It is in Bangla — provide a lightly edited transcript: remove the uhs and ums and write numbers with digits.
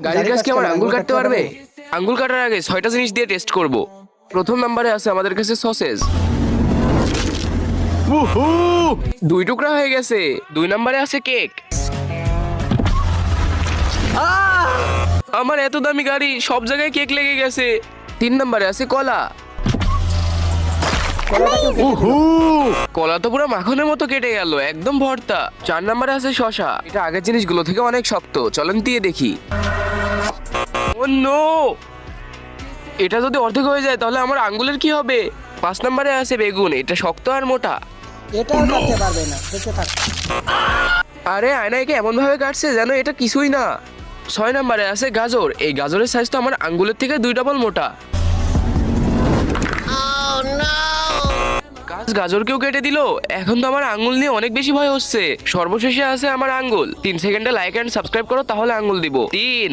গাড়ির কাছে কি আমার আঙ্গুল কাটতে পারবে? আঙ্গুল কাটার আগে 6টা জিনিস দিয়ে টেস্ট করব। প্রথম নম্বরে আছে আমাদের কাছে সসেজ। 2 টুকরা হয়ে গেছে। 2 নম্বরে আছে কেক। আমার এত দামি গাড়ি, সব জায়গায় কেক লেগে গেছে। 3 নম্বরে আছে কলা। কলা তো পুরো মাখনের মতো কেটে গেল, একদম ভর্তা। 4 নম্বরে আছে শশা। এটা আগের জিনিসগুলো থেকে অনেক শক্ত, চলেন দিয়ে দেখি। ও নো, এটা যদি অর্ধেক হয়ে যায় তাহলে আমার আঙ্গুলের কি হবে? 5 নম্বরে আছে বেগুন। এটা শক্ত আর মোটা। এটাও কাটতে পারবে না, বেঁচে থাক। আরে আয়নাকে এমন ভাবে কাটছে যেন এটা কিছুই না। 6 নম্বরে আছে গাজর। এই গাজরের সাইজ তো আমার আঙ্গুলের থেকে 2 ডাবল মোটা। গাজরকেও কেটে দিল। এখন তো আমার আঙ্গুল নিয়ে অনেক বেশি ভয় হচ্ছে। সর্বশেষে আছে আমার আঙ্গুল। 3 সেকেন্ডে লাইক এন্ড সাবস্ক্রাইব করো, তাহলে আঙ্গুল দিব। 3